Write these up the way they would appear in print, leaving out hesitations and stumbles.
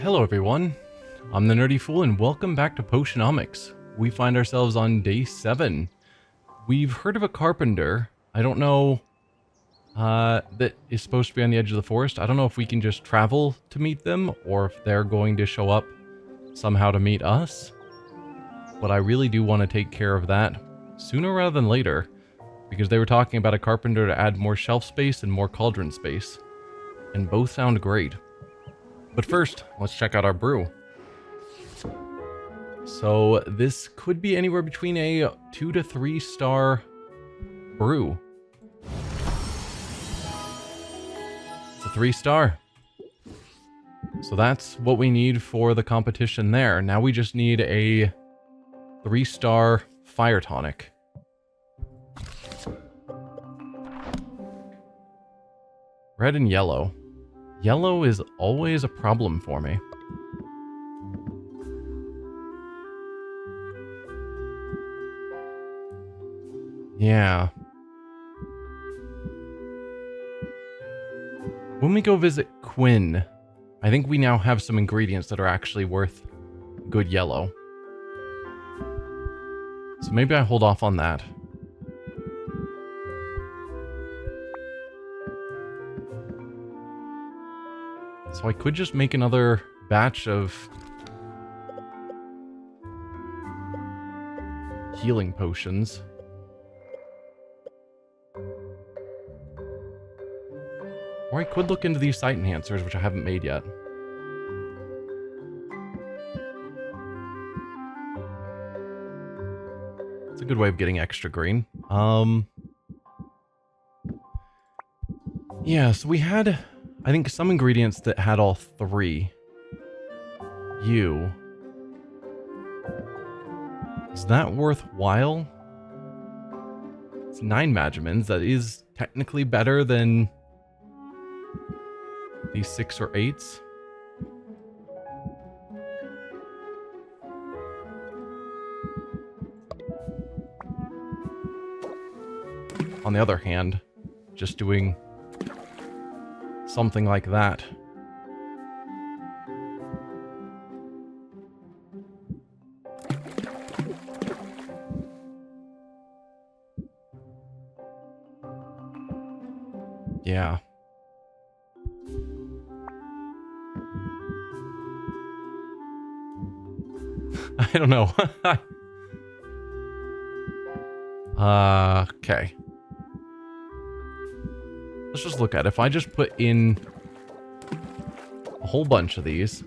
Hello everyone, I'm the Nerdy Fool and welcome back to Potionomics. We find ourselves on day 7. We've heard of a carpenter. I don't know, that is supposed to be on the edge of the forest. I don't know if we can just travel to meet them or if they're going to show up somehow to meet us. But I really do want to take care of that sooner rather than later, because they were talking about a carpenter to add more shelf space and more cauldron space. And both sound great. But first, let's check out our brew. So this could be anywhere between a 2 to 3 star brew. It's a 3 star. So that's what we need for the competition there. Now we just need a 3 star fire tonic. Red and yellow. Yellow is always a problem for me. Yeah. When we go visit Quinn, I think we now have some ingredients that are actually worth good yellow. So maybe I hold off on that. So I could just make another batch of healing potions. Or I could look into these sight enhancers, which I haven't made yet. It's a good way of getting extra green. Yeah, so we had, I think, some ingredients that had all 3. Is that worthwhile? It's 9 Magimins. That is technically better than these 6 or 8s. On the other hand, just doing something like that. Yeah. I don't know. Okay. Let's just look at it. If I just put in a whole bunch of these,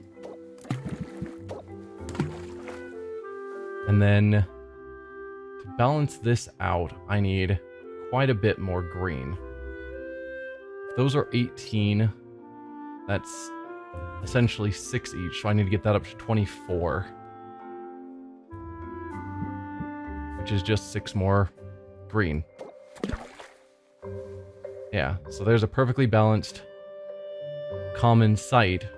and then to balance this out, I need quite a bit more green. If those are 18, that's essentially 6 each, so I need to get that up to 24. Which is just 6 more green. Yeah, so there's a perfectly balanced common sight.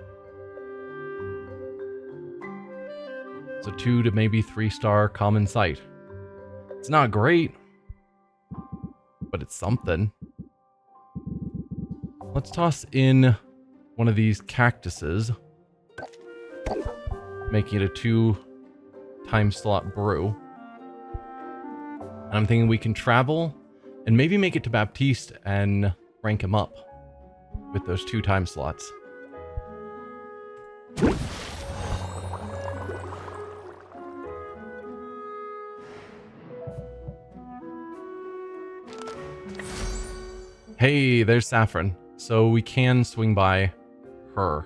So 2 to maybe 3 star common sight. It's not great, but it's something. Let's toss in one of these cactuses, making it a 2 time slot brew. And I'm thinking we can travel and maybe make it to Baptiste and rank him up with those 2 time slots. Hey, there's Saffron. So we can swing by her.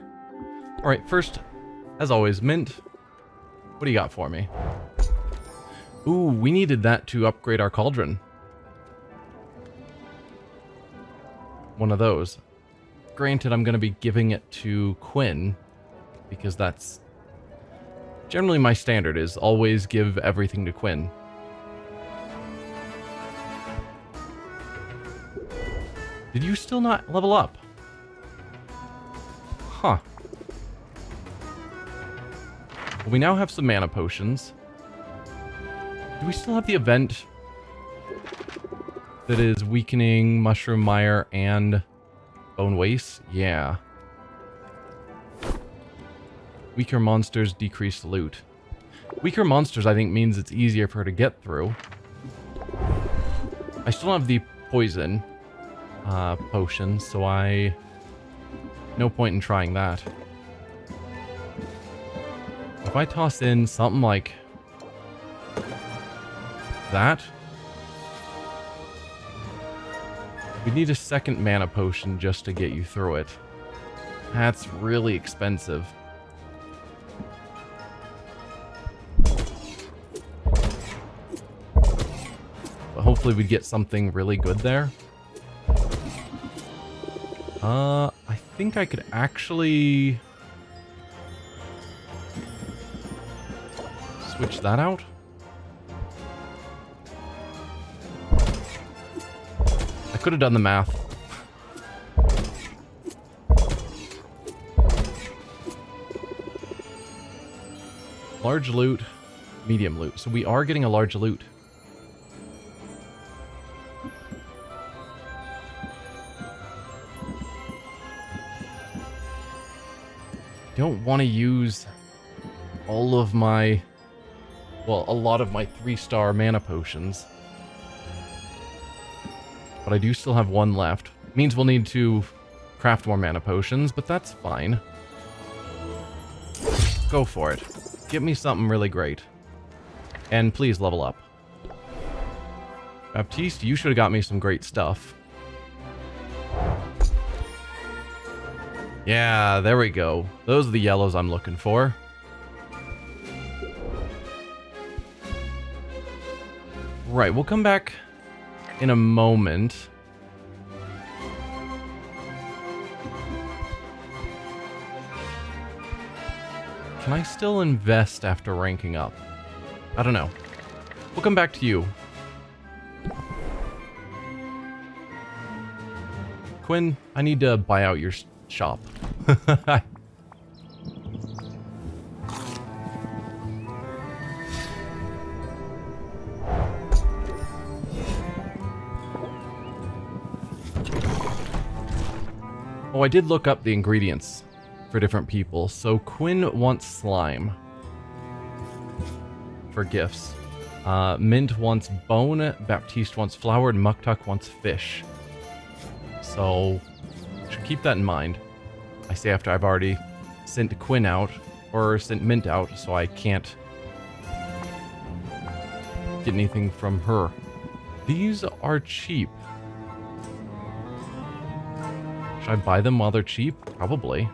Alright, first, as always, Mint, what do you got for me? Ooh, we needed that to upgrade our cauldron. One of those. Granted, I'm going to be giving it to Quinn, because that's generally my standard, is always give everything to Quinn. Did you still not level up? Huh. Well, we now have some mana potions. Do we still have the event that is weakening Mushroom Mire and Bone Waste? Yeah. Weaker monsters decrease loot. Weaker monsters, I think, means it's easier for her to get through. I still have the poison potion, so no point in trying that. If I toss in something like that, we need a second mana potion just to get you through it. That's really expensive. But hopefully we'd get something really good there. I think I could actually switch that out. I could have done the math. Large loot, medium loot. So we are getting a large loot. Don't want to use all of my, well, a lot of my 3-star mana potions. But I do still have one left. Means we'll need to craft more mana potions, but that's fine. Go for it. Give me something really great. And please level up. Baptiste, you should have got me some great stuff. Yeah, there we go. Those are the yellows I'm looking for. Right, we'll come back in a moment. Can I still invest after ranking up? I don't know. We'll come back to you. Quinn, I need to buy out your shop. Oh, I did look up the ingredients for different people. So Quinn wants slime for gifts. Mint wants bone, Baptiste wants flour, and Muktuk wants fish. So should keep that in mind. I say after I've already sent Quinn out, or sent Mint out, so I can't get anything from her. These are cheap. Should I buy them while they're cheap? Probably.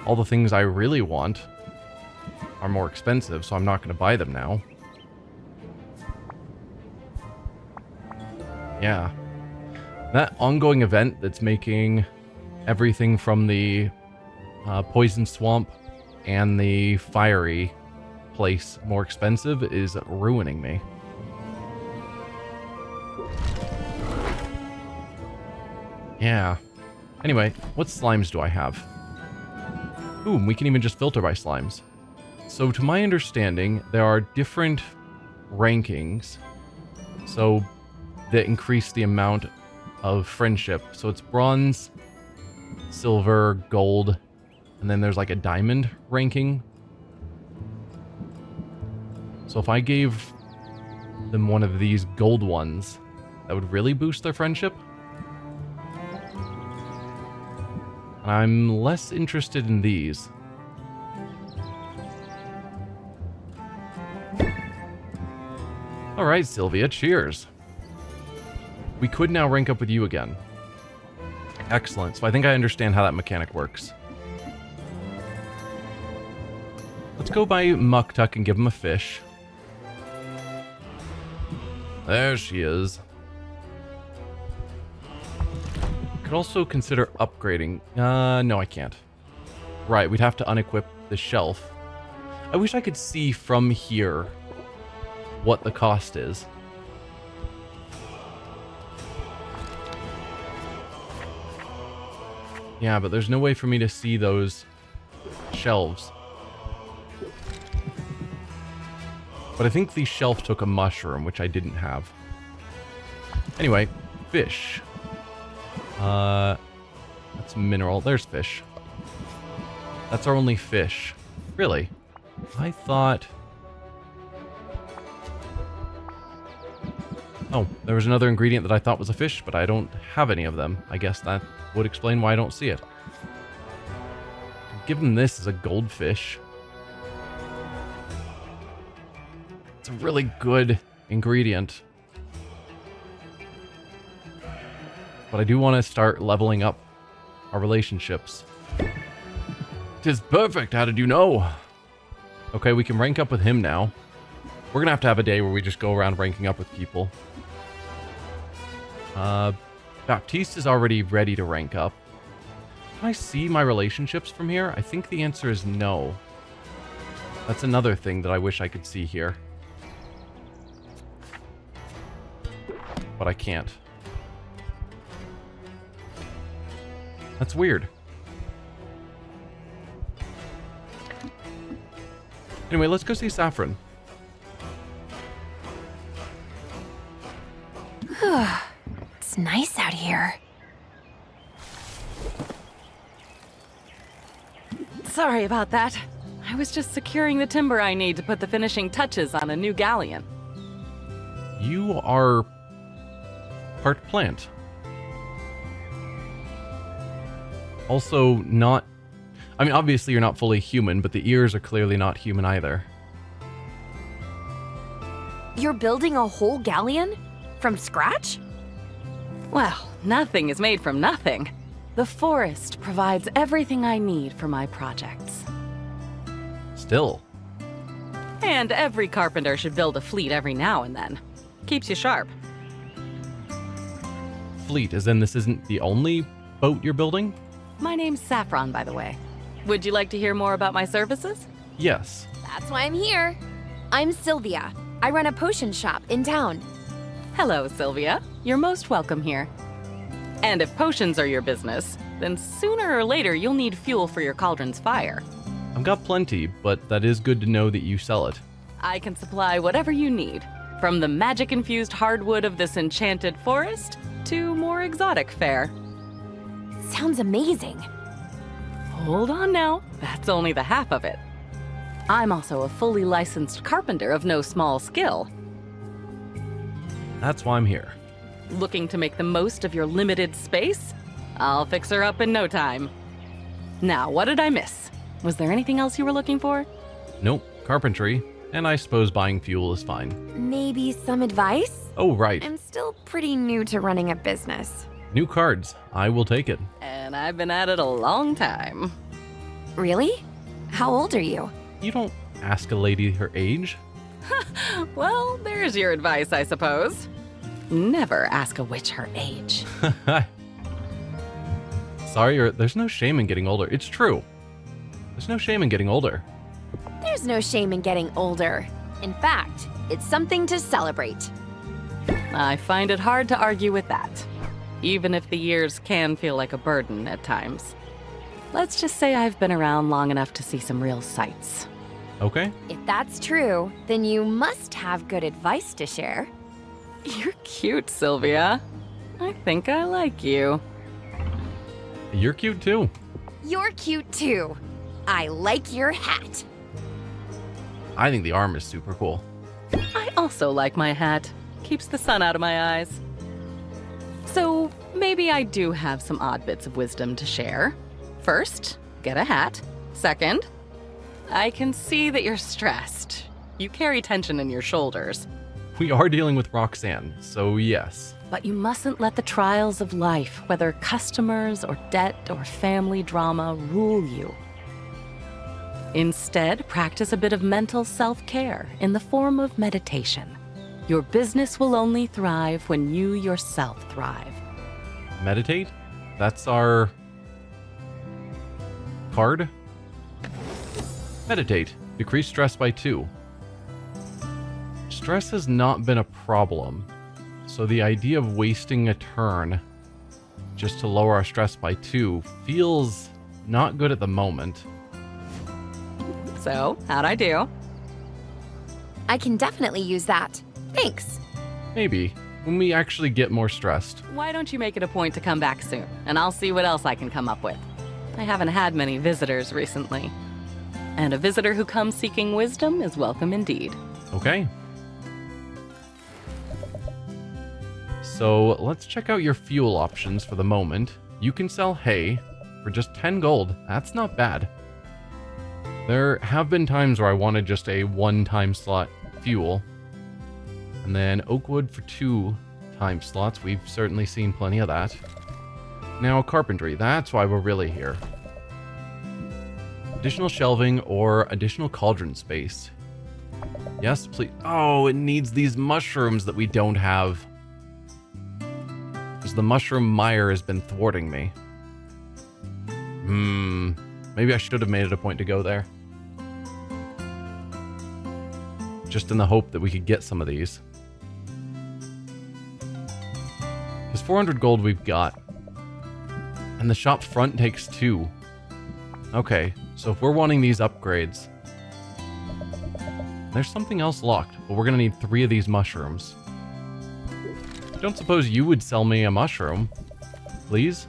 All the things I really want are more expensive, so I'm not going to buy them now. Yeah. That ongoing event that's making everything from the poison swamp and the fiery place more expensive is ruining me. Yeah. Anyway, what slimes do I have? Ooh, we can even just filter by slimes. So to my understanding, there are different rankings. So that increase the amount of friendship. So it's bronze, silver, gold, and then there's like a diamond ranking. So if I gave them one of these gold ones, that would really boost their friendship. And I'm less interested in these. Alright, Sylvia, cheers. We could now rank up with you again. Excellent. So I think I understand how that mechanic works. Let's go by Muktuk and give him a fish. There she is. Could also consider upgrading. No, I can't. Right, we'd have to unequip the shelf. I wish I could see from here what the cost is. Yeah, but there's no way for me to see those shelves. But I think the shelf took a mushroom, which I didn't have. Anyway, fish. That's mineral. There's fish. That's our only fish. Really? I thought... Oh, there was another ingredient that I thought was a fish, but I don't have any of them. I guess that would explain why I don't see it. Give them this as a goldfish. It's a really good ingredient. But I do want to start leveling up our relationships. 'Tis perfect, how did you know? Okay, we can rank up with him now. We're gonna have a day where we just go around ranking up with people. Baptiste is already ready to rank up. Can I see my relationships from here? I think the answer is no. That's another thing that I wish I could see here. But I can't. That's weird. Anyway, let's go see Saffron. It's nice out here. Sorry about that. I was just securing the timber I need to put the finishing touches on a new galleon. You are part plant. Also not... I mean, obviously you're not fully human, but the ears are clearly not human either. You're building a whole galleon? From scratch? Well, nothing is made from nothing. The forest provides everything I need for my projects. Still. And every carpenter should build a fleet every now and then. Keeps you sharp. Fleet, as in this isn't the only boat you're building? My name's Saffron, by the way. Would you like to hear more about my services? Yes. That's why I'm here. I'm Sylvia. I run a potion shop in town. Hello, Sylvia. You're most welcome here. And if potions are your business, then sooner or later you'll need fuel for your cauldron's fire. I've got plenty, but that is good to know that you sell it. I can supply whatever you need, from the magic-infused hardwood of this enchanted forest to more exotic fare. Sounds amazing. Hold on now, that's only the half of it. I'm also a fully licensed carpenter of no small skill. That's why I'm here. Looking to make the most of your limited space? I'll fix her up in no time. Now, what did I miss? Was there anything else you were looking for? Nope, carpentry, and I suppose buying fuel is fine. Maybe some advice? Oh, right. I'm still pretty new to running a business. New cards. I will take it. And I've been at it a long time. Really? How old are you? You don't ask a lady her age. Well, there's your advice, I suppose. Never ask a witch her age. Sorry, there's no shame in getting older. It's true. There's no shame in getting older. There's no shame in getting older. In fact, it's something to celebrate. I find it hard to argue with that, even if the years can feel like a burden at times. Let's just say I've been around long enough to see some real sights. Okay. If that's true, then you must have good advice to share. You're cute, Sylvia. I think I like you. You're cute too. You're cute too. I like your hat. I think the arm is super cool. I also like my hat. Keeps the sun out of my eyes. So maybe I do have some odd bits of wisdom to share. First, get a hat. Second, I can see that you're stressed. You carry tension in your shoulders. We are dealing with Roxanne, so yes. But you mustn't let the trials of life, whether customers or debt or family drama, rule you. Instead, practice a bit of mental self-care in the form of meditation. Your business will only thrive when you yourself thrive. Meditate? That's our card? Meditate. Decrease stress by 2. Stress has not been a problem, so the idea of wasting a turn just to lower our stress by 2 feels not good at the moment. So, how'd I do? I can definitely use that. Thanks. Maybe. when we actually get more stressed. Why don't you make it a point to come back soon, and I'll see what else I can come up with. I haven't had many visitors recently. And a visitor who comes seeking wisdom is welcome indeed. Okay. So let's check out your fuel options for the moment. You can sell hay for just 10 gold. That's not bad. There have been times where I wanted just a one-time slot fuel. And then oak wood for 2 time slots. We've certainly seen plenty of that. Now carpentry. That's why we're really here. Additional shelving or additional cauldron space. Yes, please. Oh, it needs these mushrooms that we don't have. Because the mushroom mire has been thwarting me. Maybe I should have made it a point to go there. Just in the hope that we could get some of these. Because 400 gold we've got. And the shop front takes 2. Okay, so if we're wanting these upgrades... There's something else locked, but we're going to need 3 of these mushrooms. Don't suppose you would sell me a mushroom, please?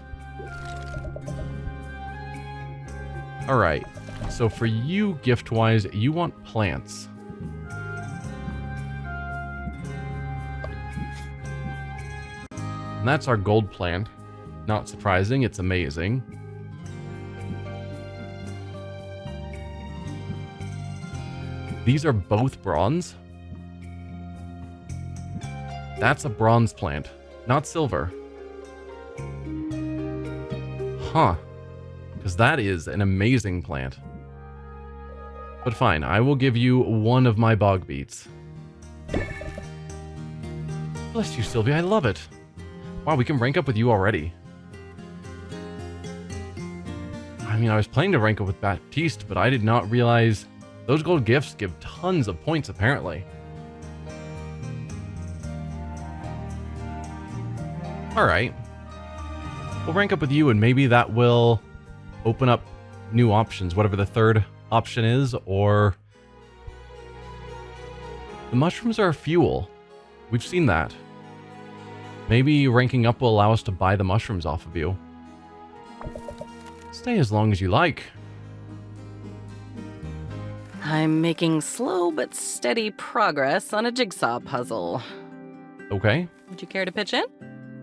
Alright, so for you, gift-wise, you want plants. And that's our gold plant. Not surprising, it's amazing. These are both bronze. That's a bronze plant, not silver. Huh. Because that is an amazing plant. But fine, I will give you 1 of my bog beets. Bless you, Sylvia, I love it. Wow, we can rank up with you already. I mean, I was planning to rank up with Baptiste, but I did not realize those gold gifts give tons of points, apparently. Alright. We'll rank up with you, and maybe that will open up new options, whatever the third option is, or... The mushrooms are a fuel. We've seen that. Maybe ranking up will allow us to buy the mushrooms off of you. Stay as long as you like. I'm making slow but steady progress on a jigsaw puzzle. Okay. Would you care to pitch in?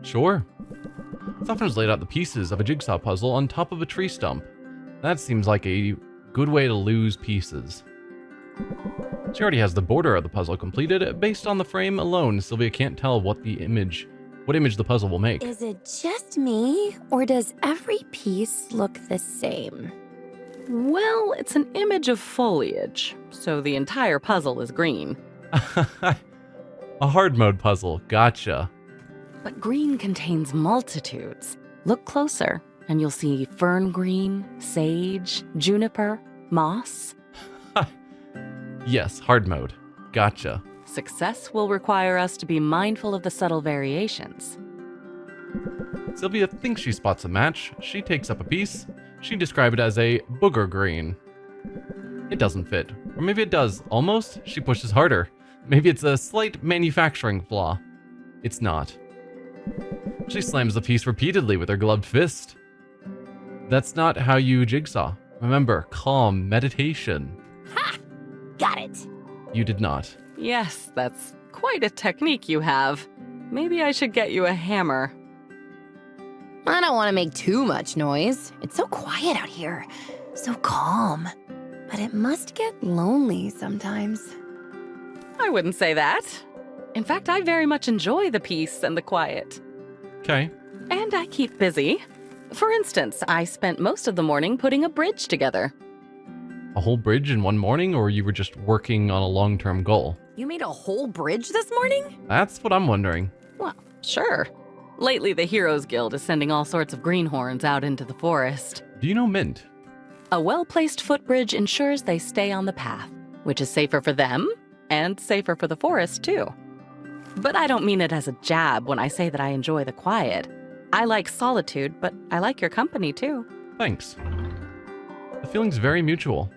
Sure. Saffron's laid out the pieces of a jigsaw puzzle on top of a tree stump. That seems like a good way to lose pieces. She already has the border of the puzzle completed. Based on the frame alone, Sylvia can't tell what image the puzzle will make. Is it just me, or does every piece look the same? Well, it's an image of foliage, so the entire puzzle is green. A hard mode puzzle, gotcha. But green contains multitudes. Look closer, and you'll see fern green, sage, juniper, moss. Yes, hard mode. Gotcha. Success will require us to be mindful of the subtle variations. Sylvia thinks she spots a match. She takes up a piece. She described it as a booger green. It doesn't fit. Or maybe it does. Almost. She pushes harder. Maybe it's a slight manufacturing flaw. It's not. She slams the piece repeatedly with her gloved fist. That's not how you jigsaw. Remember, calm, meditation. Ha! Got it. You did not. Yes, that's quite a technique you have. Maybe I should get you a hammer. I don't want to make too much noise. It's so quiet out here. So calm. But it must get lonely sometimes. I wouldn't say that. In fact, I very much enjoy the peace and the quiet. Okay. And I keep busy. For instance, I spent most of the morning putting a bridge together. A whole bridge in one morning, or you were just working on a long-term goal? You made a whole bridge this morning? That's what I'm wondering. Well, sure. Lately, the Heroes Guild is sending all sorts of greenhorns out into the forest. Do you know Mint? A well-placed footbridge ensures they stay on the path, which is safer for them and safer for the forest, too. But I don't mean it as a jab when I say that I enjoy the quiet. I like solitude, but I like your company, too. Thanks. The feeling's very mutual.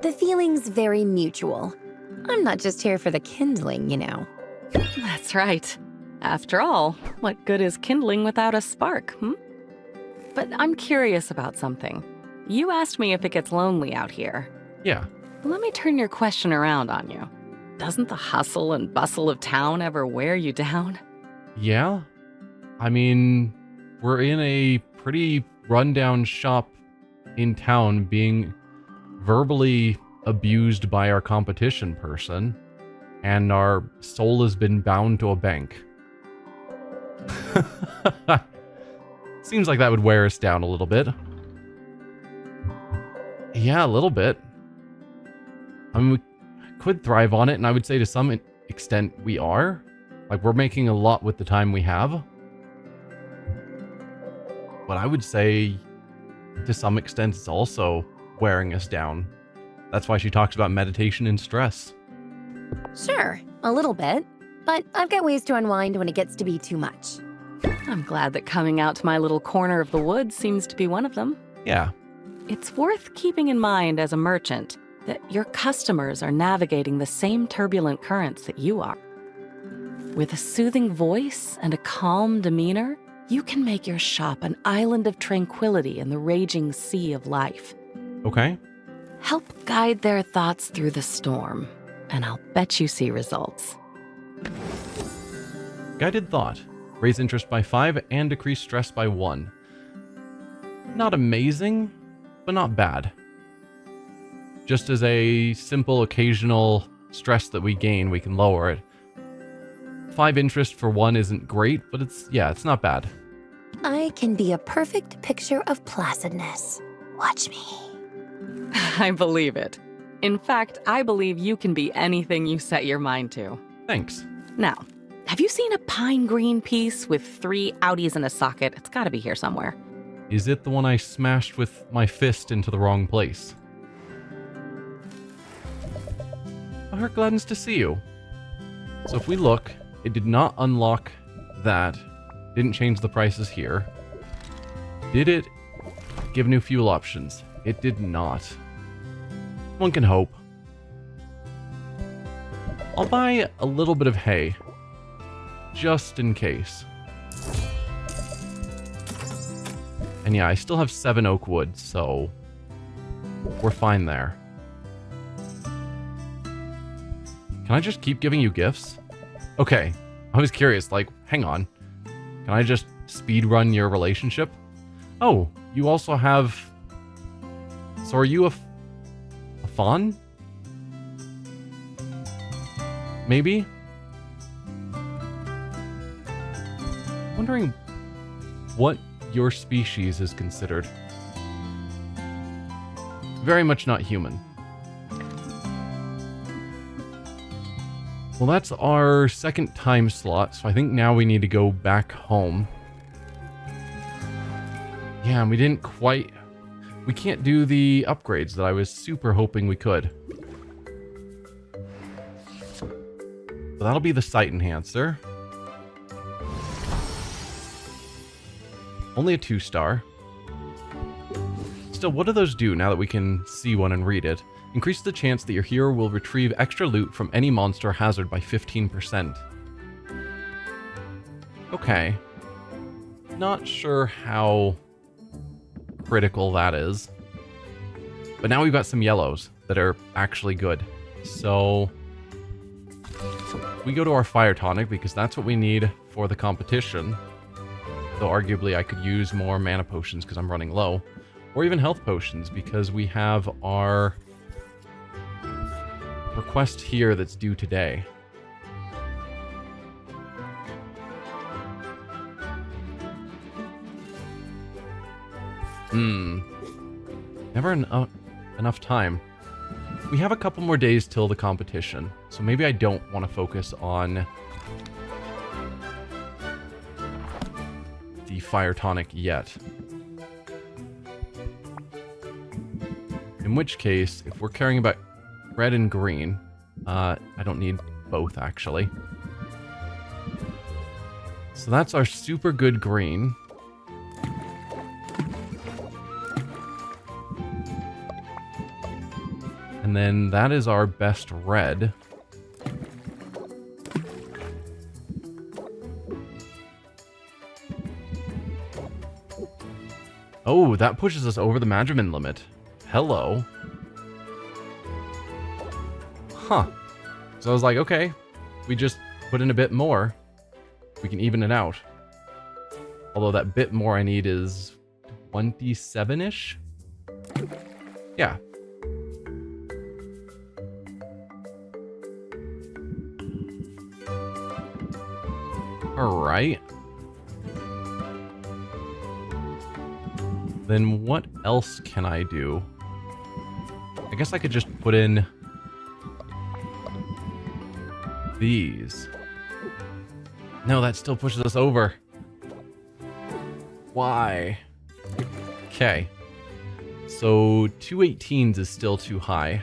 The feeling's very mutual. I'm not just here for the kindling, you know. That's right. After all, what good is kindling without a spark, hmm? But I'm curious about something. You asked me if it gets lonely out here. Yeah. Let me turn your question around on you. Doesn't the hustle and bustle of town ever wear you down? Yeah? I mean, we're in a pretty rundown shop in town being verbally abused by our competition person, and our soul has been bound to a bank. Seems like that would wear us down a little bit. Yeah, a little bit. I mean, we could thrive on it, and I would say to some extent we are. Like, we're making a lot with the time we have. But I would say, to some extent, it's also wearing us down. That's why she talks about meditation and stress. Sure, a little bit. But I've got ways to unwind when it gets to be too much. I'm glad that coming out to my little corner of the woods seems to be one of them. Yeah. It's worth keeping in mind as a merchant that your customers are navigating the same turbulent currents that you are. With a soothing voice and a calm demeanor, you can make your shop an island of tranquility in the raging sea of life. Okay. Help guide their thoughts through the storm, and I'll bet you see results. Guided thought. Raise interest by 5 and decrease stress by 1. Not amazing, but not bad. Just as a simple occasional stress that we gain, we can lower it. 5 interest for 1 isn't great, but it's not bad. I can be a perfect picture of placidness. Watch me. I believe it. In fact, I believe you can be anything you set your mind to. Thanks. Now, have you seen a pine green piece with 3 outies and a socket? It's gotta be here somewhere. Is it the one I smashed with my fist into the wrong place? My heart gladdens to see you. So if we look, it did not unlock that. Didn't change the prices here. Did it give new fuel options? It did not. One can hope. I'll buy a little bit of hay. Just in case. And yeah, I still have 7 oak wood, so we're fine there. Can I just keep giving you gifts? Okay, I was curious, like, hang on. Can I just speedrun your relationship? Oh, you also have... So are you a fawn? Maybe? Wondering what your species is considered. Very much not human. Well, that's our second time slot, so I think now we need to go back home. Yeah, and we didn't quite... We can't do the upgrades that I was super hoping we could. But that'll be the sight enhancer. Only a 2-star. Still, what do those do now that we can see one and read it? Increase the chance that your hero will retrieve extra loot from any monster hazard by 15%. Okay. Not sure how critical that is. But now we've got some yellows that are actually good. So we go to our fire tonic because that's what we need for the competition. Though arguably I could use more mana potions because I'm running low. Or even health potions because we have our request here that's due today. Never enough time. We have a couple more days till the competition, so maybe I don't want to focus on the fire tonic yet. In which case, if we're caring about red and green, I don't need both actually. So that's our super good green. And then that is our best red. Oh, that pushes us over the Madriman limit. Hello. Huh. So I was like, okay, we just put in a bit more. We can even it out. Although that bit more I need is 27-ish? Yeah. Alright. Then what else can I do? I guess I could just put in these. No, that still pushes us over. Why? Okay. So 218s is still too high.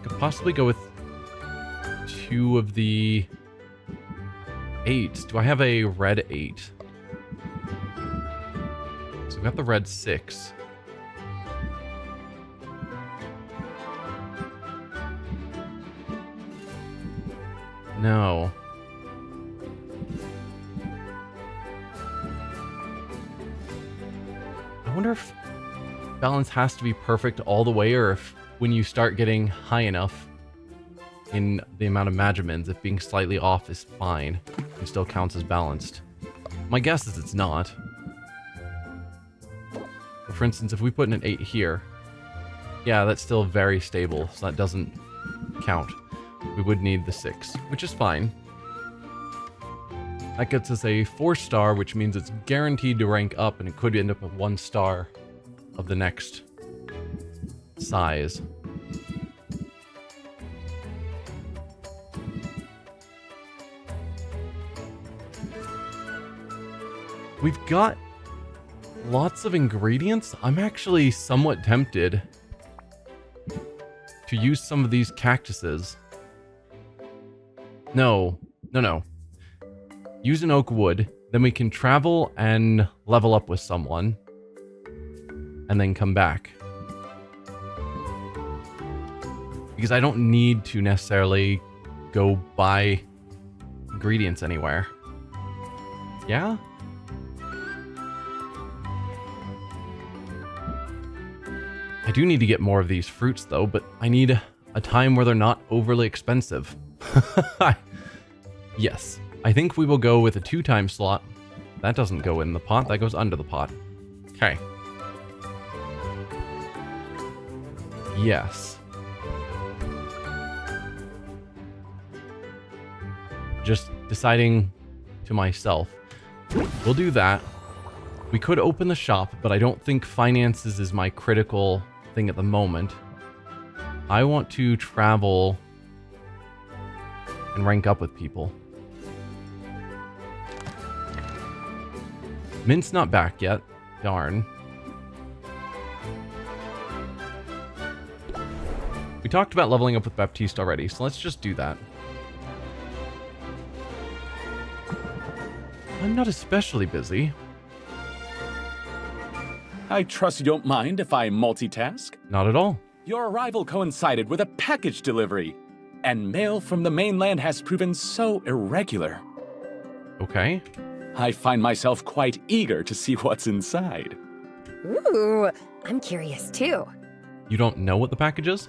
Could possibly go with 2 of the 8s. Do I have a red 8? So I've got the red 6. No. I wonder if balance has to be perfect all the way, or if when you start getting high enough in the amount of Magimins, if being slightly off is fine and still counts as balanced. My guess is it's not. But for instance, if we put in an 8 here, yeah, that's still very stable, so that doesn't count. We would need the 6, which is fine. That gets us a 4-star, which means it's guaranteed to rank up, and it could end up at 1 star of the next size. We've got lots of ingredients. I'm actually somewhat tempted to use some of these cactuses. No. Use an oak wood, then we can travel and level up with someone, and then come back. Because I don't need to necessarily go buy ingredients anywhere. Yeah? I do need to get more of these fruits though, but I need a time where they're not overly expensive. Yes, I think we will go with a 2-time slot. That doesn't go in the pot, that goes under the pot. Okay. Yes. Just deciding to myself. We'll do that. We could open the shop, but I don't think finances is my critical thing at the moment. I want to travel and rank up with people. Mint's not back yet. Darn. We talked about leveling up with Baptiste already, so let's just do that. I'm not especially busy. I trust you don't mind if I multitask? Not at all. Your arrival coincided with a package delivery, and mail from the mainland has proven so irregular. Okay. I find myself quite eager to see what's inside. Ooh, I'm curious too. You don't know what the package is?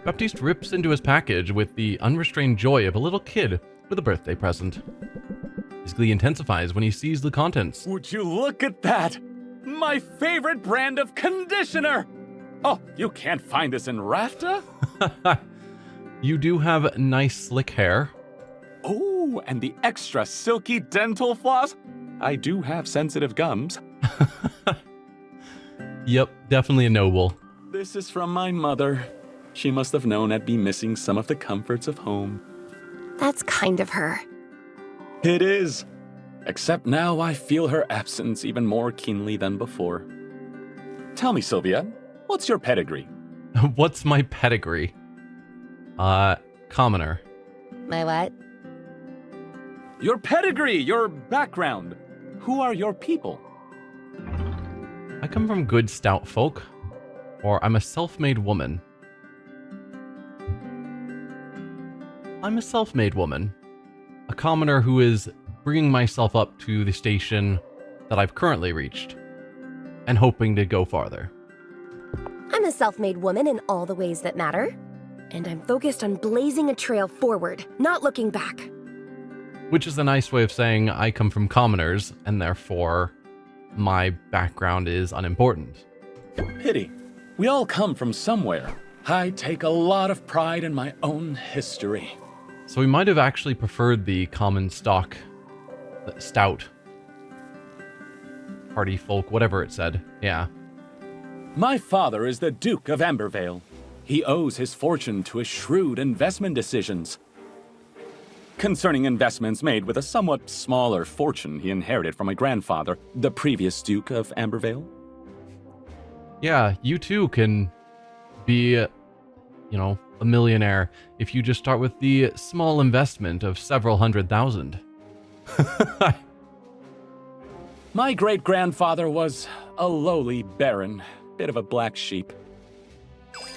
Baptiste rips into his package with the unrestrained joy of a little kid with a birthday present. His glee intensifies when he sees the contents. Would you look at that? My favorite brand of conditioner! Oh, you can't find this in Rafta? You do have nice slick hair. Oh, and the extra silky dental floss? I do have sensitive gums. Yep, definitely a noble. This is from my mother. She must have known I'd be missing some of the comforts of home. That's kind of her. It is. Except now I feel her absence even more keenly than before. Tell me, Sylvia, what's your pedigree? What's my pedigree? Commoner. My what? Your pedigree, your background. Who are your people? I come from good stout folk. Or I'm a self-made woman. I'm a self-made woman. a commoner who is bringing myself up to the station that I've currently reached and hoping to go farther. I'm a self-made woman in all the ways that matter. And I'm focused on blazing a trail forward, not looking back. Which is a nice way of saying I come from commoners, and therefore my background is unimportant. Pity. We all come from somewhere. I take a lot of pride in my own history. So we might have actually preferred the common stock, stout, party folk, whatever it said. Yeah. My father is the Duke of Ambervale. He owes his fortune to his shrewd investment decisions. Concerning investments made with a somewhat smaller fortune he inherited from my grandfather, the previous Duke of Ambervale. Yeah, you too can be, a millionaire if you just start with the small investment of several $100,000. My great-grandfather was a lowly baron, bit of a black sheep.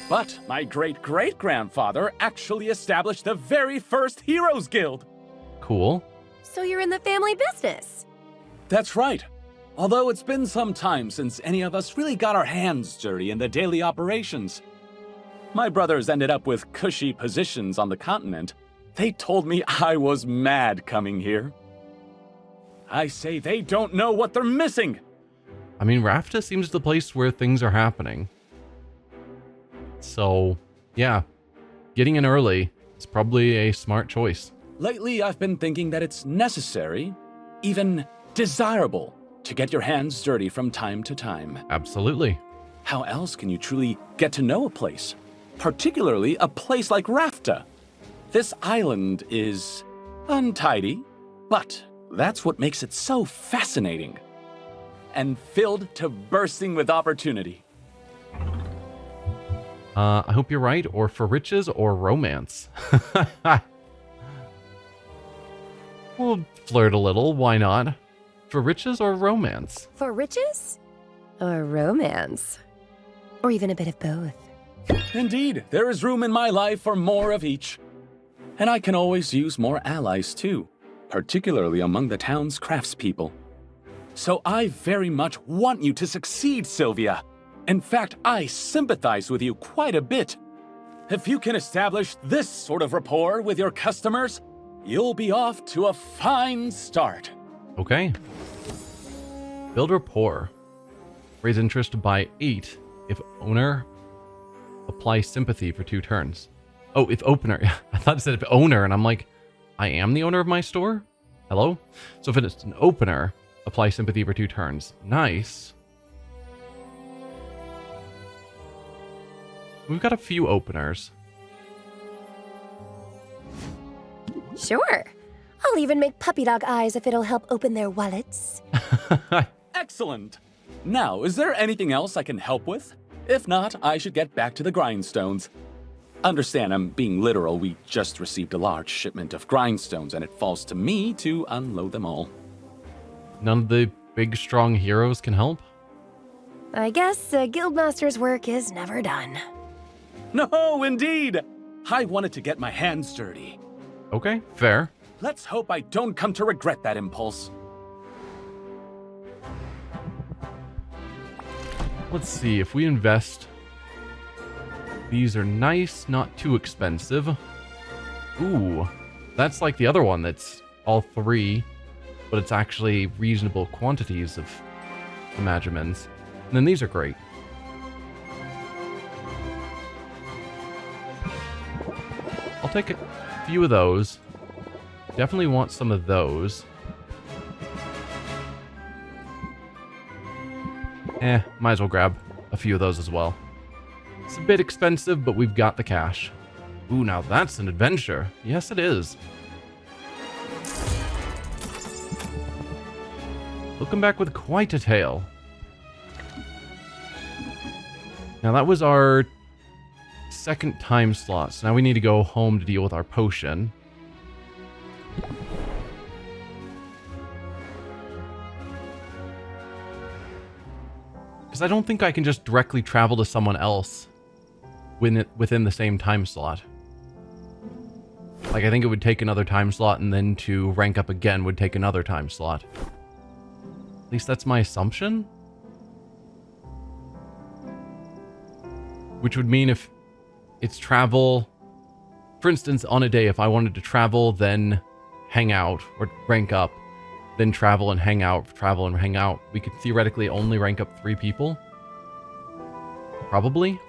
But my great-great-grandfather actually established the very first Heroes Guild. Cool. So you're in the family business. That's right. Although it's been some time since any of us really got our hands dirty in the daily operations. My brothers ended up with cushy positions on the continent. They told me I was mad coming here. I say they don't know what they're missing. I mean, Rafta seems the place where things are happening. So, yeah, getting in early is probably a smart choice. Lately, I've been thinking that it's necessary, even desirable, to get your hands dirty from time to time. Absolutely. How else can you truly get to know a place? Particularly a place like Rafta. This island is untidy, but that's what makes it so fascinating. And filled to bursting with opportunity. I hope you're right, or for riches or romance. We'll flirt a little, why not? For riches or romance? For riches? Or romance? Or even a bit of both. Indeed, there is room in my life for more of each. And I can always use more allies too, particularly among the town's craftspeople. So I very much want you to succeed, Sylvia. In fact, I sympathize with you quite a bit. If you can establish this sort of rapport with your customers, you'll be off to a fine start. Okay. Build rapport. Raise interest by 8 if owner. Apply sympathy for 2 turns. Oh, if opener. I thought it said if owner, and I'm like, I am the owner of my store? Hello? So if it's an opener, apply sympathy for 2 turns. Nice. We've got a few openers. Sure. I'll even make puppy dog eyes if it'll help open their wallets. Excellent. Now, is there anything else I can help with? If not, I should get back to the grindstones. Understand, I'm being literal. We just received a large shipment of grindstones, and it falls to me to unload them all. None of the big, strong heroes can help? I guess a guildmaster's work is never done. No, indeed! I wanted to get my hands dirty. Okay, fair. Let's hope I don't come to regret that impulse. Let's see, if we invest... These are nice, not too expensive. Ooh, that's like the other one that's all 3, but it's actually reasonable quantities of imagiments. And then these are great. I'll take a few of those. Definitely want some of those. Might as well grab a few of those as well. It's a bit expensive, but we've got the cash. Ooh, now that's an adventure. Yes, it is. Looking back with quite a tale. Now that was our second time slot, so now we need to go home to deal with our potion. Because I don't think I can just directly travel to someone else within the same time slot. Like, I think it would take another time slot, and then to rank up again would take another time slot. At least that's my assumption. Which would mean if it's travel... For instance, on a day, if I wanted to travel, then hang out, or rank up, then travel and hang out, travel and hang out, we could theoretically only rank up 3 people. Probably.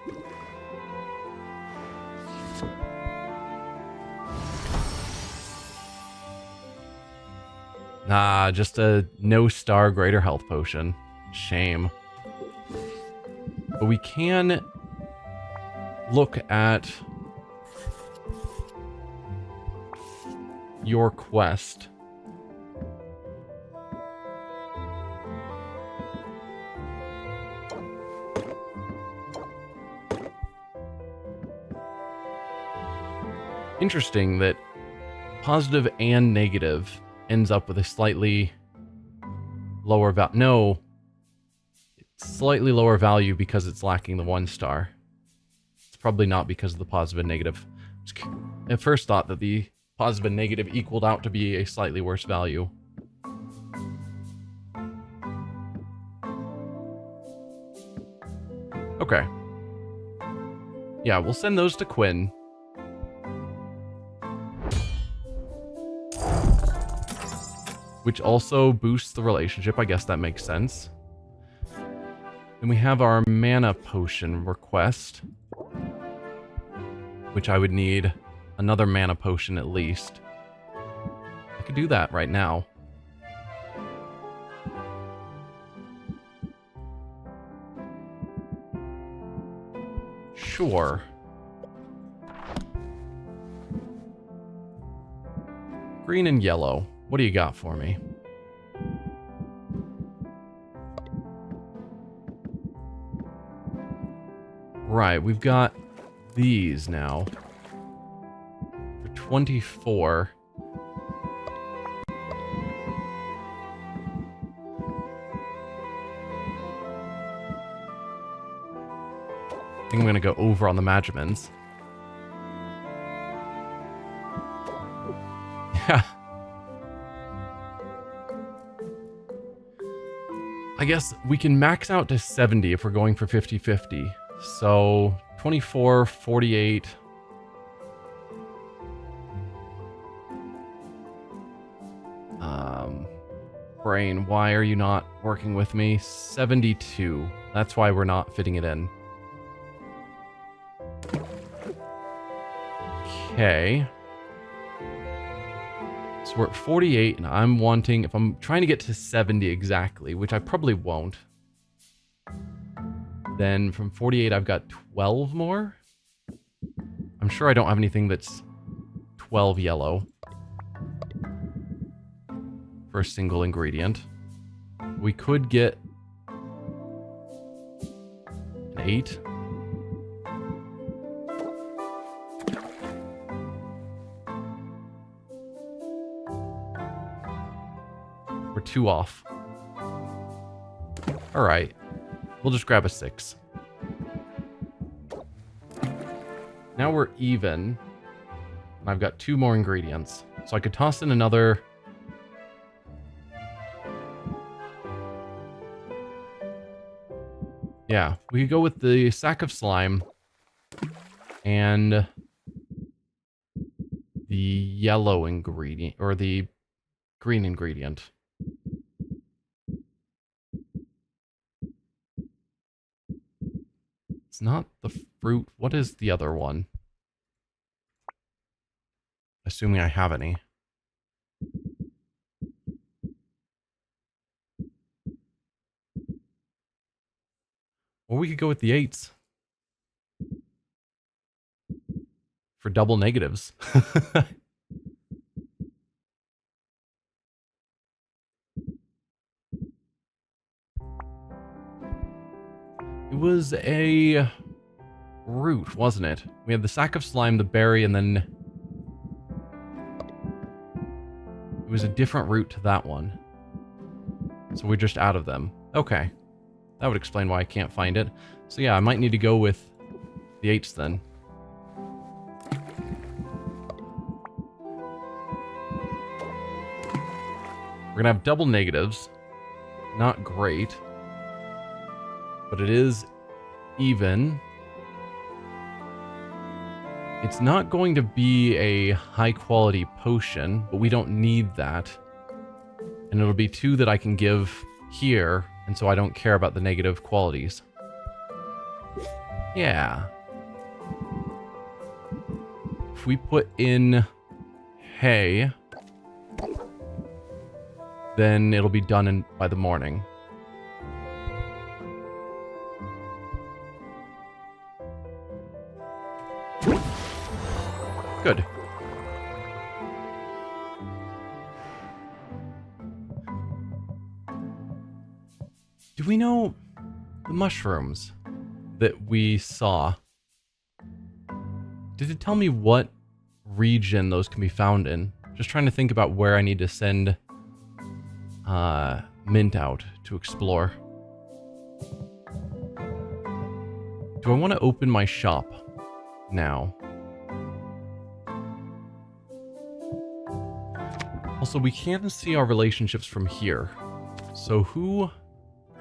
Nah, just a no-star greater health potion. Shame. But we can look at your quest. Interesting that positive and negative ends up with a slightly lower value. No, slightly lower value because it's lacking the 1 star. It's probably not because of the positive and negative. At first thought that the positive and negative equaled out to be a slightly worse value. Okay. Yeah, we'll send those to Quinn. Which also boosts the relationship. I guess that makes sense. Then we have our mana potion request. Which I would need another mana potion at least. I could do that right now. Sure. Green and yellow. What do you got for me? Right, we've got these now. For 24. I think I'm gonna go over on the Magimans. Yeah. I guess we can max out to 70 if we're going for 50-50. So 24, 48. Brain, why are you not working with me? 72. That's why we're not fitting it in. Okay. So we're at 48, and I'm wanting, if I'm trying to get to 70 exactly, which I probably won't, then from 48 I've got 12 more. I'm sure I don't have anything that's 12 yellow for a single ingredient. We could get an 8. We're 2 off. All right. We'll just grab a 6. Now we're even. And I've got 2 more ingredients. So I could toss in another... Yeah, we could go with the sack of slime and the yellow ingredient, or the green ingredient. It's not the fruit. What is the other one? Assuming I have any. Or we could go with the 8s. For double negatives. It was a root, wasn't it? We had the sack of slime, the berry, and then... It was a different route to that one. So we're just out of them. Okay. That would explain why I can't find it. So yeah, I might need to go with the 8s then. We're gonna have double negatives. Not great. But it is even. It's not going to be a high quality potion, but we don't need that. And it'll be 2 that I can give here, and so I don't care about the negative qualities. Yeah. If we put in hay, then it'll be done by the morning. Good. Do we know the mushrooms that we saw? Did it tell me what region those can be found in? Just trying to think about where I need to send Mint out to explore. Do I want to open my shop now? Also, we can see our relationships from here. So who...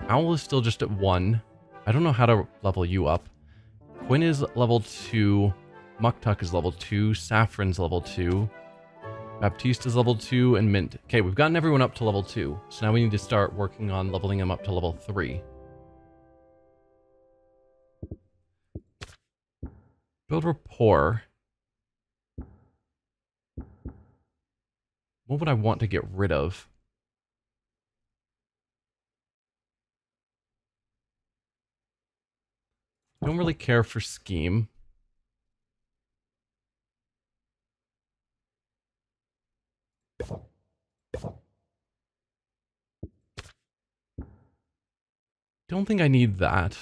Owl is still just at 1. I don't know how to level you up. Quinn is level 2. Muktuk is level 2. Saffron's level 2. Baptiste is level 2. And Mint. Okay, we've gotten everyone up to level 2. So now we need to start working on leveling them up to level 3. Build rapport. What would I want to get rid of? Don't really care for scheme. Don't think I need that.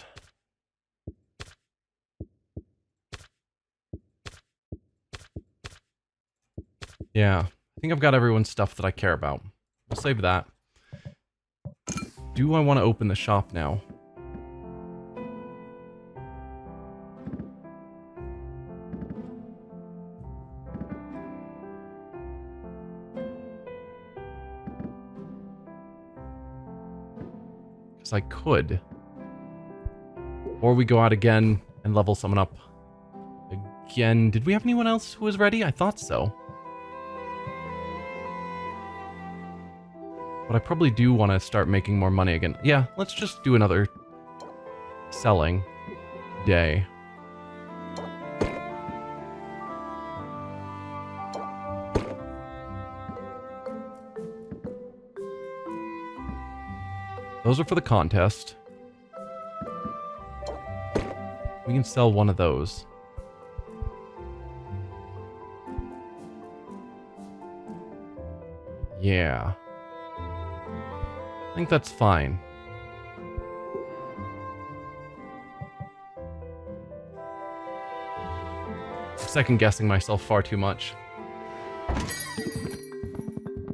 Yeah, I think I've got everyone's stuff that I care about. We'll save that. Do I want to open the shop now? I could. Or we go out again and level someone up again. Did we have anyone else who was ready? I thought so. But I probably do want to start making more money again. Yeah, let's just do another selling day. Those are for the contest. We can sell one of those. Yeah. I think that's fine. Second guessing myself far too much.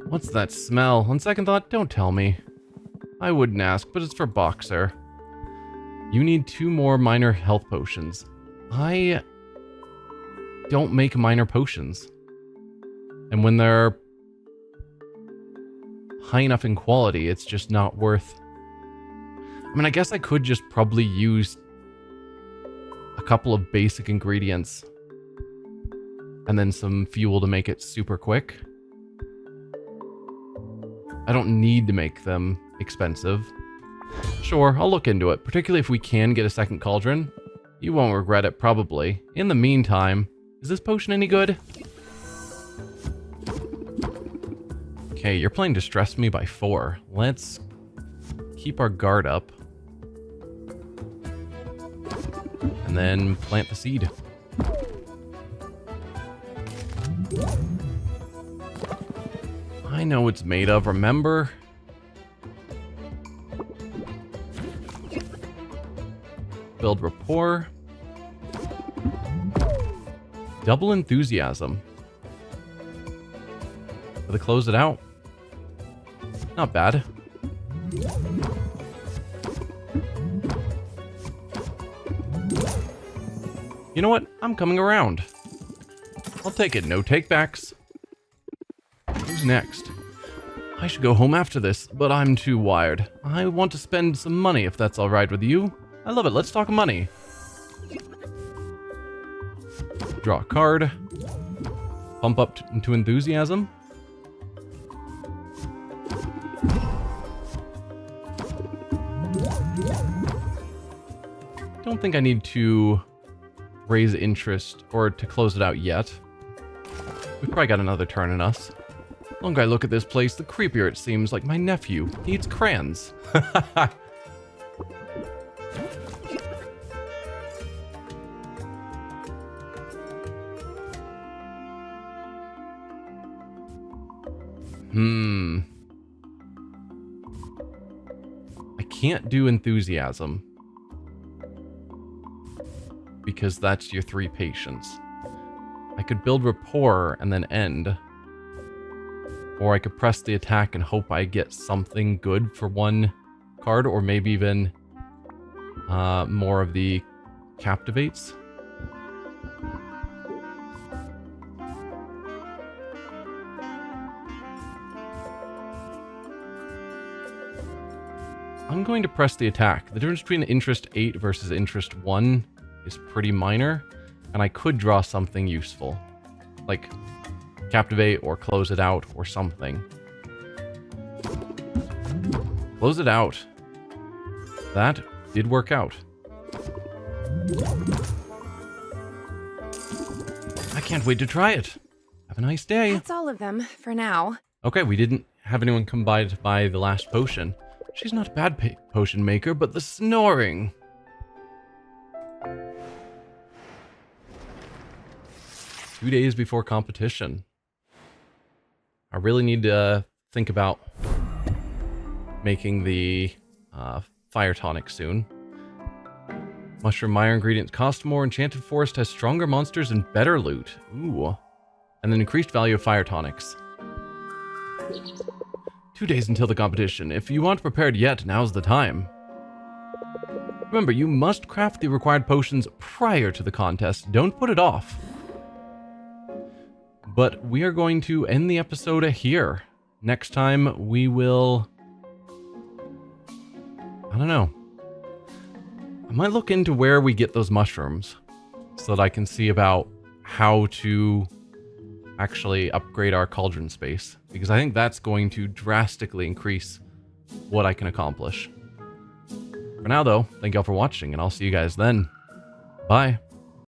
What's that smell? On second thought, don't tell me. I wouldn't ask, but it's for Boxer. You need 2 more minor health potions. I don't make minor potions. And when they're high enough in quality, it's just not worth... I mean, I guess I could just probably use a couple of basic ingredients and then some fuel to make it super quick. I don't need to make them expensive. Sure, I'll look into it, particularly if we can get a second cauldron. You won't regret it, probably. In the meantime, is this potion any good? Okay, you're playing Distress Me by 4. Let's keep our guard up. And then plant the seed. I know what it's made of, remember? Build rapport. Double enthusiasm. Will they close it out? Not bad. You know what? I'm coming around. I'll take it. No takebacks. Who's next? I should go home after this, but I'm too wired. I want to spend some money if that's alright with you. I love it. Let's talk money. Draw a card. Pump up into enthusiasm. Don't think I need to raise interest or to close it out yet. We've probably got another turn in us. The longer I look at this place, the creepier it seems. Like my nephew. He eats crayons. I can't do enthusiasm. Because that's your 3 patience. I could build rapport and then end. Or I could press the attack and hope I get something good for 1 card, or maybe even more of the captivates. I'm going to press the attack. The difference between interest 8 versus interest 1 is pretty minor, and I could draw something useful. Like captivate or close it out or something. Close it out. That did work out. I can't wait to try it. Have a nice day. That's all of them for now. Okay, we didn't have anyone come by to buy the last potion. She's not a bad potion maker, but the snoring. Two days before competition. I really need to think about making the fire tonic soon. Mushroom Mire ingredients cost more. Enchanted Forest has stronger monsters and better loot. Ooh. And then increased value of fire tonics. 2 days until the competition. If you aren't prepared yet, now's the time. Remember, you must craft the required potions prior to the contest. Don't put it off. But we are going to end the episode here. Next time, we will... I don't know. I might look into where we get those mushrooms so that I can see about how to actually upgrade our cauldron space, because I think that's going to drastically increase what I can accomplish. For now, though, thank y'all for watching, and I'll see you guys then. Bye.